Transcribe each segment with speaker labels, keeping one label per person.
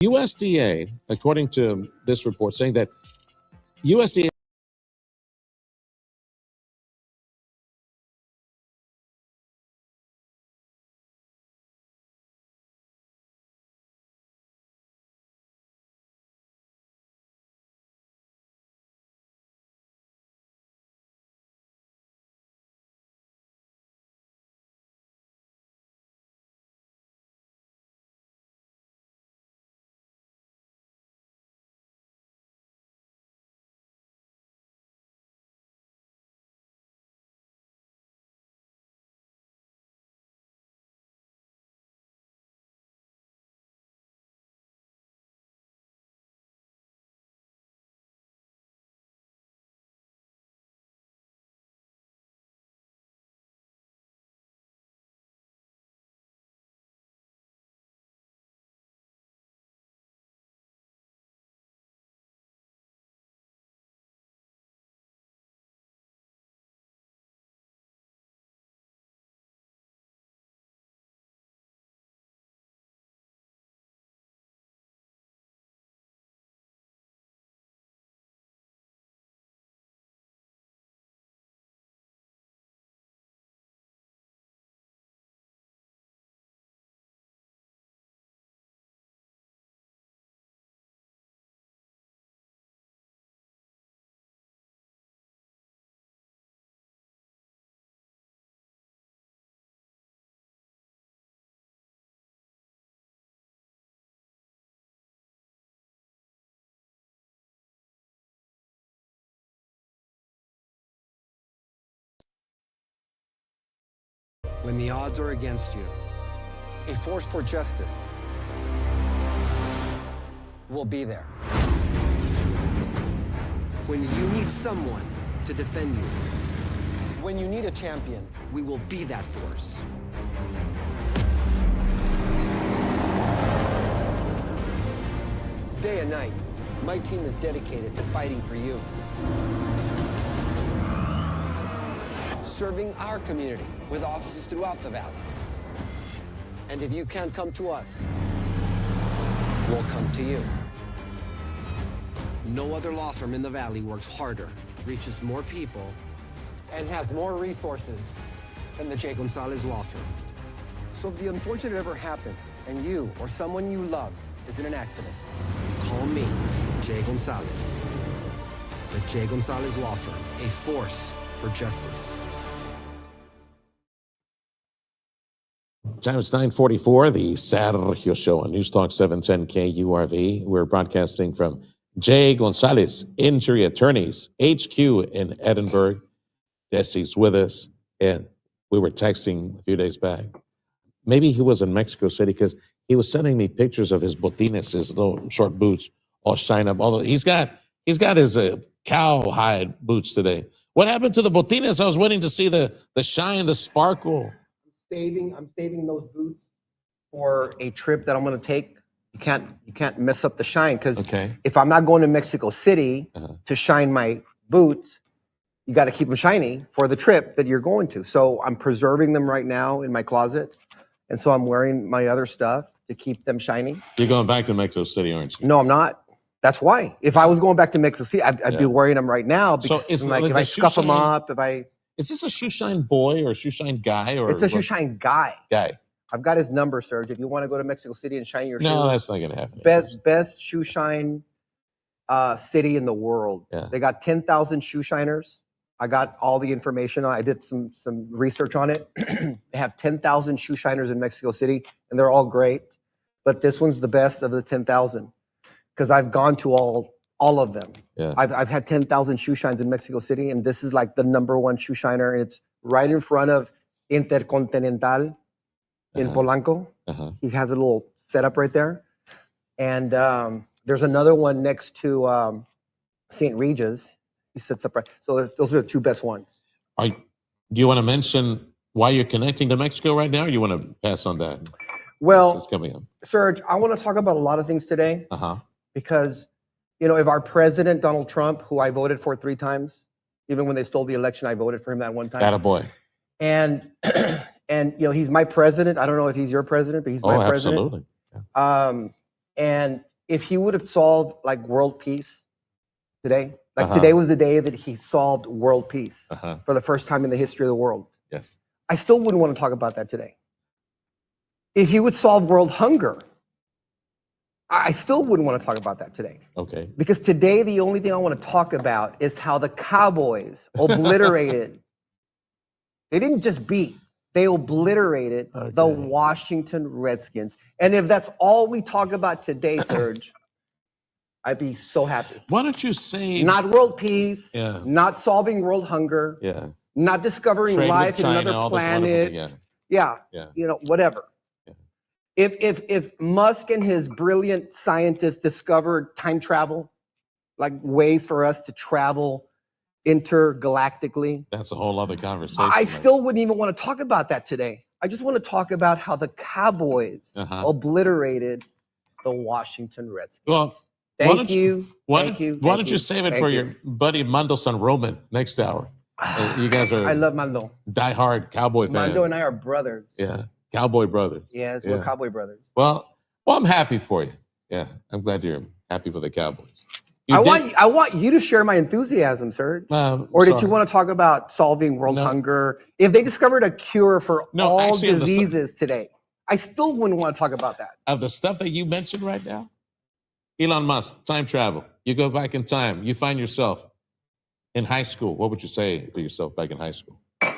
Speaker 1: USDA, according to this report, saying that USDA
Speaker 2: When the odds are against you, a force for justice will be there. When you need someone to defend you, when you need a champion, we will be that force. Day and night, my team is dedicated to fighting for you. Serving our community with offices throughout the valley. And if you can't come to us, we'll come to you. No other law firm in the valley works harder, reaches more people, and has more resources than the J. Gonzalez Law Firm. So if the unfortunate ever happens and you or someone you love is in an accident, call me, J. Gonzalez. The J. Gonzalez Law Firm, a force for justice.
Speaker 1: Time is 9:44, the Sergio Show on News Talk 710 KURV. We're broadcasting from J. Gonzalez Injury Attorneys, HQ in Edinburgh. Jesse's with us, and we were texting a few days back. Maybe he was in Mexico City because he was sending me pictures of his botines, his little short boots, all shine up. Although he's got his cowhide boots today. What happened to the botines? I was waiting to see the shine, the sparkle.
Speaker 2: I'm saving those boots for a trip that I'm going to take. You can't mess up the shine, because if I'm not going to Mexico City to shine my boots, you got to keep them shiny for the trip that you're going to. So I'm preserving them right now in my closet, and so I'm wearing my other stuff to keep them shiny.
Speaker 1: You're going back to Mexico City, aren't you?
Speaker 2: No, I'm not. That's why. If I was going back to Mexico City, I'd be wearing them right now, because
Speaker 1: so it's
Speaker 2: like if I scuff them up,
Speaker 1: Is this a shoe shine boy or a shoe shine guy? Or
Speaker 2: it's a shoe shine guy.
Speaker 1: Guy.
Speaker 2: I've got his number, Serge. If you want to go to Mexico City and shine your shoes.
Speaker 1: No, that's not going to happen.
Speaker 2: Best shoe shine city in the world. Yeah. They got 10,000 shoe shiners. I got all the information. I did some research on it. They have 10,000 shoe shiners in Mexico City, and they're all great. But this one's the best of the 10,000, because I've gone to all of them. Yeah. I've had 10,000 shoe shines in Mexico City, and this is like the #1 shoe shiner. And it's right in front of Intercontinental in Polanco. He has a little setup right there. And there's another one next to St. Regis. He sits up right. So those are the two best ones.
Speaker 1: Do you want to mention why you're connecting to Mexico right now, or you want to pass on that?
Speaker 2: Well,
Speaker 1: it's coming up.
Speaker 2: Serge, I want to talk about a lot of things today. Because, if our president, Donald Trump, who I voted for 3 times, even when they stole the election, I voted for him that one time.
Speaker 1: Attaboy.
Speaker 2: And he's my president. I don't know if he's your president, but he's my president.
Speaker 1: Absolutely. Yeah.
Speaker 2: And if he would have solved like world peace today, like today was the day that he solved world peace for the first time in the history of the world.
Speaker 1: Yes.
Speaker 2: I still wouldn't want to talk about that today. If he would solve world hunger, I still wouldn't want to talk about that today.
Speaker 1: Okay.
Speaker 2: Because today, the only thing I want to talk about is how the Cowboys obliterated. They didn't just beat, they obliterated the Washington Redskins. And if that's all we talk about today, Serge, I'd be so happy.
Speaker 1: Why don't you say
Speaker 2: not world peace,
Speaker 1: Yeah.
Speaker 2: not solving world hunger,
Speaker 1: Yeah.
Speaker 2: not discovering
Speaker 1: Trade with
Speaker 2: life in
Speaker 1: China,
Speaker 2: another
Speaker 1: all this
Speaker 2: planet.
Speaker 1: wonderful-
Speaker 2: Yeah.
Speaker 1: Yeah.
Speaker 2: You know, whatever.
Speaker 1: Yeah.
Speaker 2: If Musk and his brilliant scientists discovered time travel, like ways for us to travel intergalactically,
Speaker 1: That's a whole other conversation.
Speaker 2: I still wouldn't even want to talk about that today. I just want to talk about how the Cowboys obliterated the Washington Redskins.
Speaker 1: Well,
Speaker 2: Thank you.
Speaker 1: Why don't you save it for your buddy Mandosan Roman next hour? You guys are
Speaker 2: I love Mando.
Speaker 1: diehard Cowboy fans.
Speaker 2: Mando and I are brothers.
Speaker 1: Yeah, Cowboy brothers.
Speaker 2: Yes, we're Cowboy brothers.
Speaker 1: Well, I'm happy for you. Yeah, I'm glad you're happy for the Cowboys.
Speaker 2: I want you to share my enthusiasm, Serge. Or did you want to talk about solving world hunger? If they discovered a cure for all diseases today, I still wouldn't want to talk about that.
Speaker 1: Of the stuff that you mentioned right now, Elon Musk, time travel. You go back in time. You find yourself in high school. What would you say to yourself back in high school? I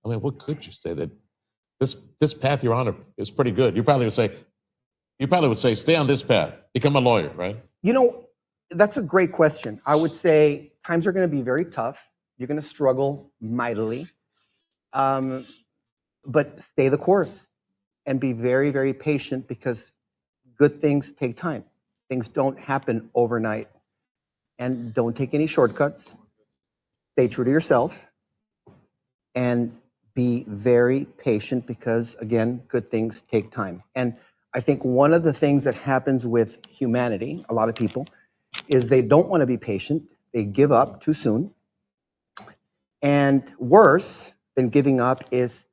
Speaker 1: mean, what could you say? That this path you're on is pretty good. You probably would say, stay on this path, become a lawyer, right?
Speaker 2: You know, that's a great question. I would say times are going to be very tough. You're going to struggle mightily, but stay the course and be very, very patient, because good things take time. Things don't happen overnight. And don't take any shortcuts. Stay true to yourself and be very patient, because, again, good things take time. And I think one of the things that happens with humanity, a lot of people, is they don't want to be patient. They give up too soon. And worse than giving up is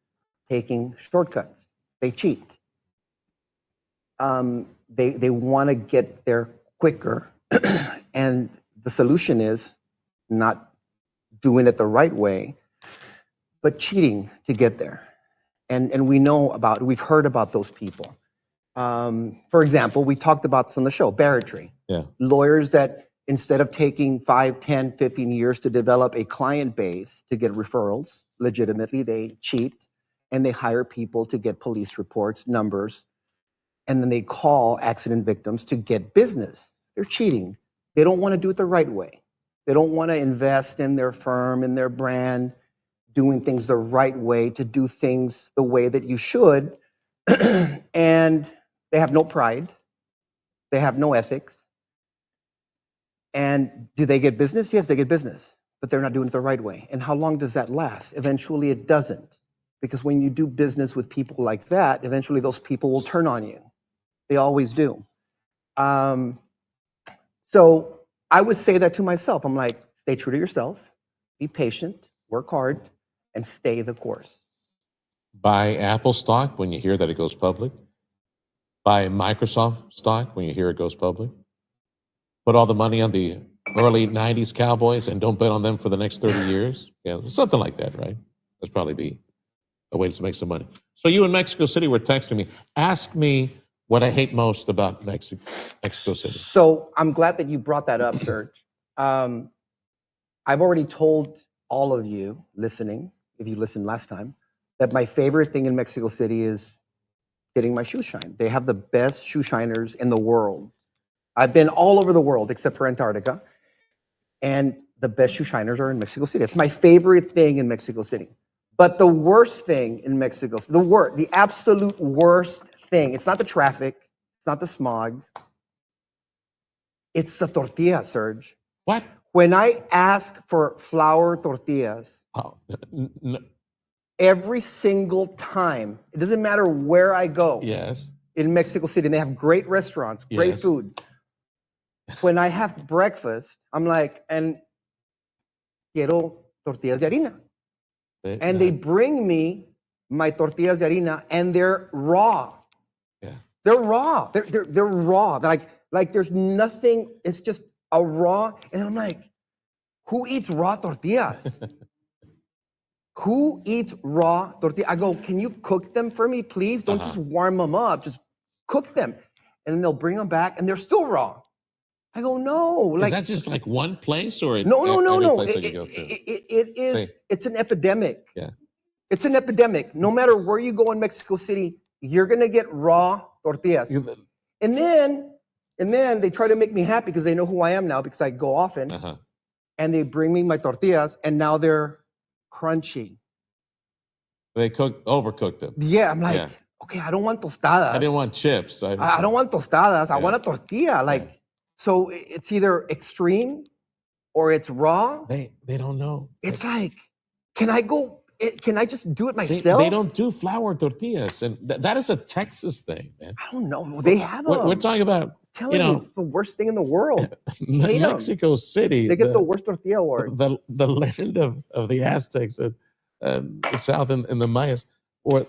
Speaker 2: taking shortcuts. They cheat. They want to get there quicker. And the solution is not doing it the right way, but cheating to get there. And we've heard about those people. For example, we talked about this on the show, Barratry.
Speaker 1: Yeah.
Speaker 2: Lawyers that, instead of taking 5, 10, 15 years to develop a client base to get referrals legitimately, they cheat and they hire people to get police reports, numbers, and then they call accident victims to get business. They're cheating. They don't want to do it the right way. They don't want to invest in their firm, in their brand, doing things the right way, to do things the way that you should. And they have no pride. They have no ethics. And do they get business? Yes, they get business, but they're not doing it the right way. And how long does that last? Eventually it doesn't. Because when you do business with people like that, eventually those people will turn on you. They always do. So I would say that to myself. I'm like, stay true to yourself, be patient, work hard, and stay the course.
Speaker 1: Buy Apple stock when you hear that it goes public. Buy Microsoft stock when you hear it goes public. Put all the money on the early 90s Cowboys and don't bet on them for the next 30 years. Yeah, something like that, right? That's probably be a way to make some money. So you in Mexico City were texting me. Ask me what I hate most about Mexico City.
Speaker 2: So I'm glad that you brought that up, Serge. I've already told all of you listening, if you listened last time, that my favorite thing in Mexico City is getting my shoes shined. They have the best shoe shiners in the world. I've been all over the world except for Antarctica, and the best shoe shiners are in Mexico City. It's my favorite thing in Mexico City. But the worst thing in Mexico, the absolute worst thing, it's not the traffic, it's not the smog, it's the tortilla, Serge.
Speaker 1: What?
Speaker 2: When I ask for flour tortillas, every single time, it doesn't matter where I go.
Speaker 1: Yes.
Speaker 2: In Mexico City, and they have great restaurants, great food. When I have breakfast, I'm like, and quiero tortillas de harina. And they bring me my tortillas de harina, and they're raw.
Speaker 1: Yeah.
Speaker 2: They're raw. They're raw. Like there's nothing. It's just a raw. And I'm like, who eats raw tortillas? Who eats raw tortilla? I go, can you cook them for me, please? Don't just warm them up. Just cook them. And then they'll bring them back and they're still raw. I go, no.
Speaker 1: Is that just like one place or
Speaker 2: No.
Speaker 1: place that you go to?
Speaker 2: It is. It's an epidemic.
Speaker 1: Yeah.
Speaker 2: It's an epidemic. No matter where you go in Mexico City, you're gonna get raw tortillas. And then they try to make me happy because they know who I am now because I go often. And they bring me my tortillas and now they're crunchy.
Speaker 1: They overcooked them.
Speaker 2: Yeah, I'm like, okay, I don't want tostadas.
Speaker 1: I didn't want chips.
Speaker 2: I don't want tostadas. I want a tortilla. Like, so it's either extreme or it's raw.
Speaker 1: They don't know.
Speaker 2: It's like, can I just do it myself?
Speaker 1: See, they don't do flour tortillas, and that is a Texas thing, man.
Speaker 2: I don't know. They have them.
Speaker 1: We're talking about.
Speaker 2: It's the worst thing in the world.
Speaker 1: Mexico City.
Speaker 2: They get the worst tortilla award.
Speaker 1: The land of the Aztecs, the South and the Mayas, or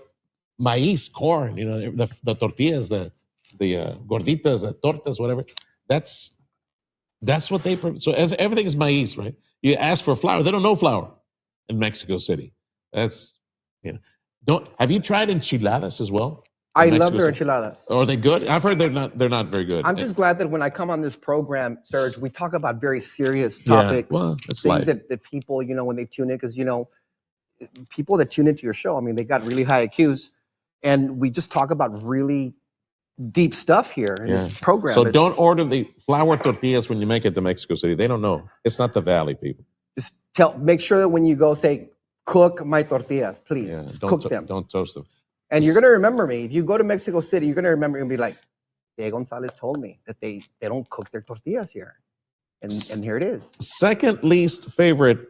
Speaker 1: maíz, corn. The tortillas, the gorditas, the tortas, whatever. That's what they. So everything is maíz, right? You ask for flour, they don't know flour in Mexico City. That's have you tried enchiladas as well?
Speaker 2: I love their enchiladas.
Speaker 1: Are they good? I've heard they're not very good.
Speaker 2: I'm just glad that when I come on this program, Serge, we talk about very serious topics, things that people, when they tune in, because people that tune into your show, I mean, they got really high IQs, and we just talk about really deep stuff here in this program.
Speaker 1: So don't order the flour tortillas when you make it to Mexico City. They don't know. It's not the Valley, people.
Speaker 2: Just make sure that when you go, say, cook my tortillas, please. Just cook them.
Speaker 1: Don't toast them.
Speaker 2: And you're going to remember me. If you go to Mexico City, you're going to remember and be like, Diego Gonzalez told me that they don't cook their tortillas here. And here it is.
Speaker 1: Second least favorite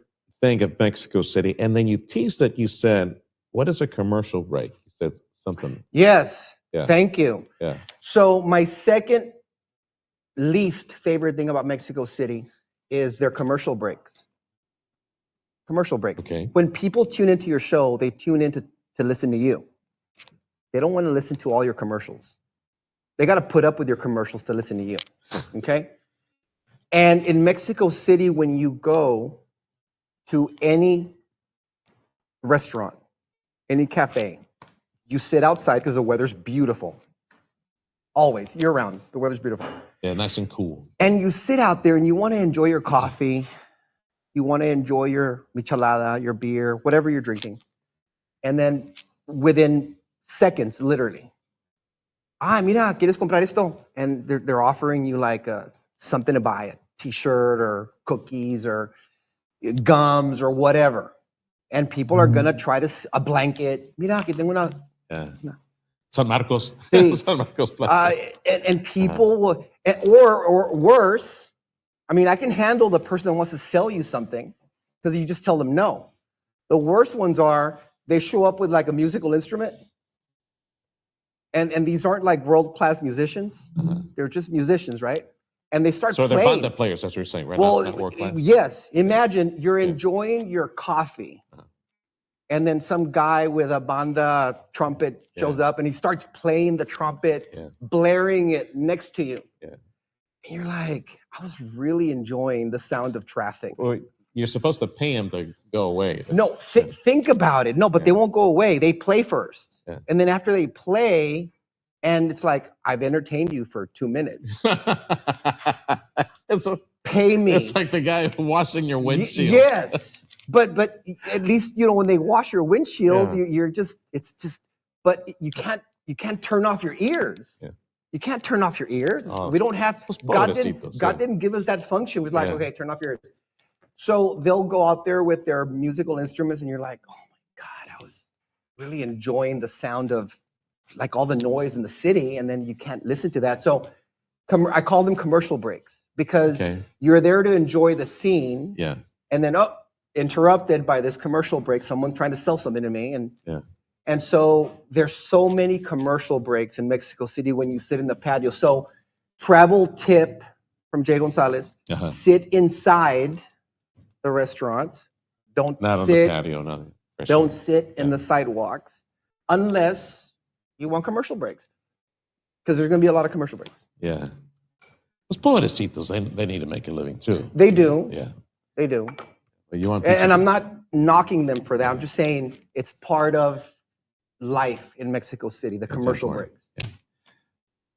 Speaker 1: thing of Mexico City. And then you teased that you said, what is a commercial break? You said something.
Speaker 2: Yes.
Speaker 1: Yeah.
Speaker 2: Thank you.
Speaker 1: Yeah.
Speaker 2: So my second least favorite thing about Mexico City is their commercial breaks. Commercial breaks.
Speaker 1: Okay.
Speaker 2: When people tune into your show, they tune in to listen to you. They don't want to listen to all your commercials. They got to put up with your commercials to listen to you. Okay? And in Mexico City, when you go to any restaurant, any cafe, you sit outside because the weather's beautiful. Always, year round, the weather's beautiful.
Speaker 1: Yeah, nice and cool.
Speaker 2: And you sit out there and you want to enjoy your coffee. You want to enjoy your michelada, your beer, whatever you're drinking. And then within seconds, literally, mira, ¿quieres comprar esto? And they're offering you like something to buy, a t-shirt or cookies or gums or whatever. And people are going to try a blanket. Mira, que tengo una...
Speaker 1: San Marcos.
Speaker 2: Sí.
Speaker 1: San Marcos.
Speaker 2: And people will, or worse, I mean, I can handle the person that wants to sell you something because you just tell them no. The worst ones are, they show up with like a musical instrument. And these aren't like world-class musicians. They're just musicians, right? And they start playing.
Speaker 1: So they're banda players, that's what you're saying, right?
Speaker 2: Well,
Speaker 1: not world-class.
Speaker 2: Yes. Imagine you're enjoying your coffee. And then some guy with a banda trumpet shows up and he starts playing the trumpet, blaring it next to you. Yeah. And you're like, I was really enjoying the sound of traffic.
Speaker 1: Well, you're supposed to pay him to go away.
Speaker 2: No, think about it. No, but they won't go away. They play first. Yeah. And then after they play, and it's like, I've entertained you for 2 minutes. Pay me.
Speaker 1: It's like the guy washing your windshield.
Speaker 2: Yes. But at least, when they wash your windshield, but you can't turn off your ears. Yeah. You can't turn off your ears. We don't have, God didn't give us that function. It was like, okay, turn off your ears. So they'll go out there with their musical instruments and you're like, oh my God, I was really enjoying the sound of like all the noise in the city. And then you can't listen to that. So I call them commercial breaks because you're there to enjoy the scene. Yeah. And then, interrupted by this commercial break, someone trying to sell something to me. And so there's so many commercial breaks in Mexico City when you sit in the patio. So travel tip from Jay Gonzalez, sit inside the restaurants. Not on the patio, nothing. Don't sit in the sidewalks unless you want commercial breaks. Because there's going to be a lot of commercial breaks.
Speaker 1: Yeah. Those pobrecitos, they need to make a living too.
Speaker 2: They do.
Speaker 1: Yeah.
Speaker 2: They do.
Speaker 1: But you want
Speaker 2: and I'm not knocking them for that. I'm just saying it's part of life in Mexico City, the commercial breaks.
Speaker 1: Yeah.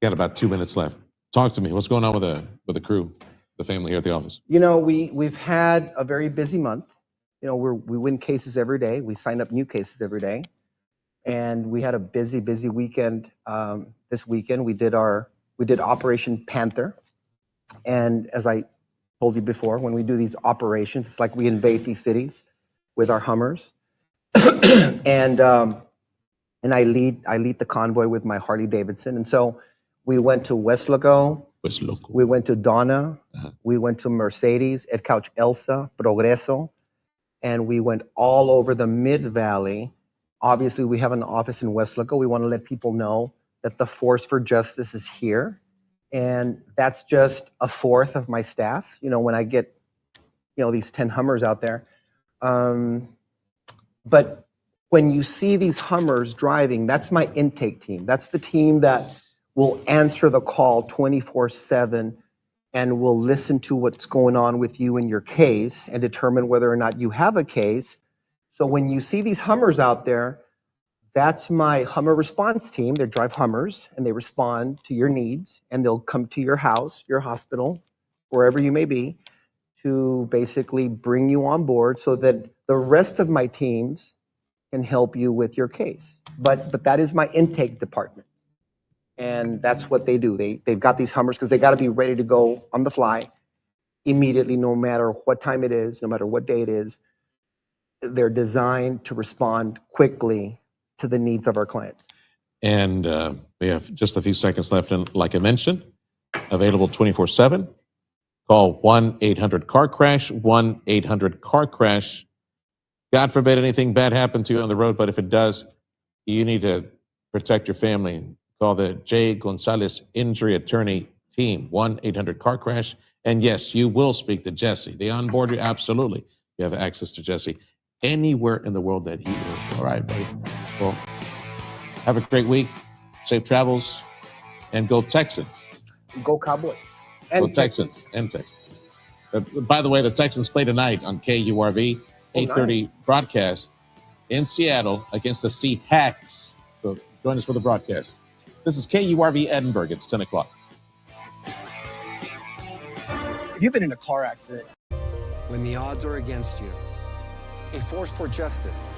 Speaker 1: Got about 2 minutes left. Talk to me. What's going on with the crew, the family here at the office?
Speaker 2: You know, we've had a very busy month. You know, we win cases every day. We sign up new cases every day. And we had a busy weekend. This weekend we did Operation Panther. And as I told you before, when we do these operations, it's like we invade these cities with our Hummers. and I lead the convoy with my Harley Davidson. And so we went to Westlaco. We went to Donna. We went to Mercedes, Ed Couch Elsa, Progreso. And we went all over the Mid-Valley. Obviously, we have an office in Westlaco. We want to let people know that the Force for Justice is here. And that's just a fourth of my staff. You know, when I get, you know, these 10 Hummers out there. But when you see these Hummers driving, that's my intake team. That's the team that will answer the call 24/7 and will listen to what's going on with you in your case and determine whether or not you have a case. So when you see these Hummers out there, that's my Hummer response team. They drive Hummers and they respond to your needs, and they'll come to your house, your hospital, wherever you may be, to basically bring you on board so that the rest of my teams can help you with your case. But that is my intake department. And that's what they do. They've got these Hummers because they got to be ready to go on the fly immediately, no matter what time it is, no matter what day it is. They're designed to respond quickly to the needs of our clients.
Speaker 1: And we have just a few seconds left. And like I mentioned, available 24/7. Call 1-800-CAR-CRASH, 1-800-CAR-CRASH. God forbid anything bad happened to you on the road, but if it does, you need to protect your family. Call the J. Gonzalez Injury Attorney Team, 1-800-CAR-CRASH. And yes, you will speak to Jesse. They onboard you, absolutely. You have access to Jesse anywhere in the world that he is. All right, buddy. Well, have a great week. Safe travels. And go Texans.
Speaker 2: Go Cowboys.
Speaker 1: And go Texans. And Texans. By the way, the Texans play tonight on KURV, 8:30 broadcast in Seattle against the Seahawks. So join us for the broadcast. This is KURV Edinburgh. It's 10 o'clock.
Speaker 3: If you've been in a car accident,
Speaker 4: when the odds are against you, a force for justice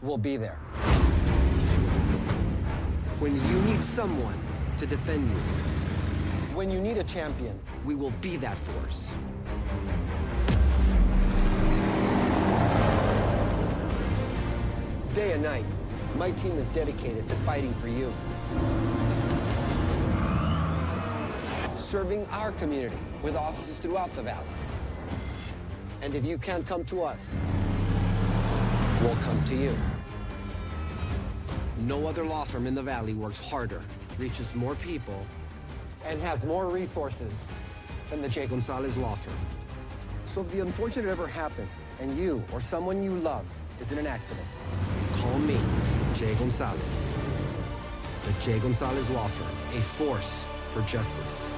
Speaker 4: will be there. When you need someone to defend you, when you need a champion, we will be that force. Day and night, my team is dedicated to fighting for you. Serving our community with offices throughout the valley. And if you can't come to us, we'll come to you. No other law firm in the valley works harder, reaches more people, and has more resources than the J. Gonzalez Law Firm. So if the unfortunate ever happens and you or someone you love is in an accident, call me, J. Gonzalez. The J. Gonzalez Law Firm, a force for justice.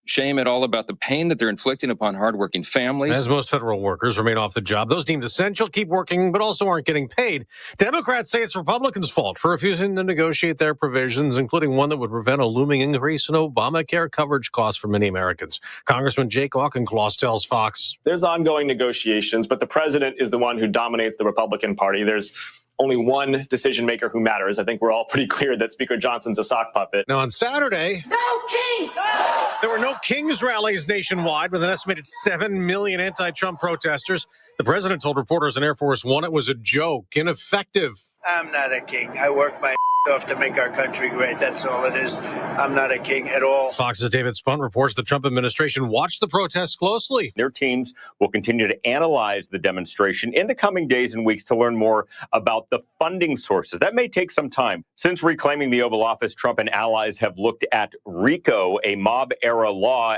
Speaker 5: Shame at all about the pain that they're inflicting upon hardworking families.
Speaker 6: As most federal workers remain off the job, those deemed essential keep working but also aren't getting paid. Democrats say it's Republicans' fault for refusing to negotiate their provisions, including one that would prevent a looming increase in Obamacare coverage costs for many Americans. Congressman Jake Auchincloss tells Fox.
Speaker 7: There's ongoing negotiations, but the president is the one who dominates the Republican Party. There's only one decision maker who matters. I think we're all pretty clear that Speaker Johnson's a sock puppet.
Speaker 6: Now, on Saturday,
Speaker 8: no Kings!
Speaker 6: There were no Kings rallies nationwide with an estimated 7 million anti-Trump protesters. The president told reporters on Air Force One it was a joke, ineffective.
Speaker 9: I'm not a king. I work my off to make our country great. That's all it is. I'm not a king at all.
Speaker 6: Fox's David Spunt reports the Trump administration watched the protests closely.
Speaker 10: Their teams will continue to analyze the demonstration in the coming days and weeks to learn more about the funding sources. That may take some time. Since reclaiming the Oval Office, Trump and allies have looked at RICO, a mob-era law.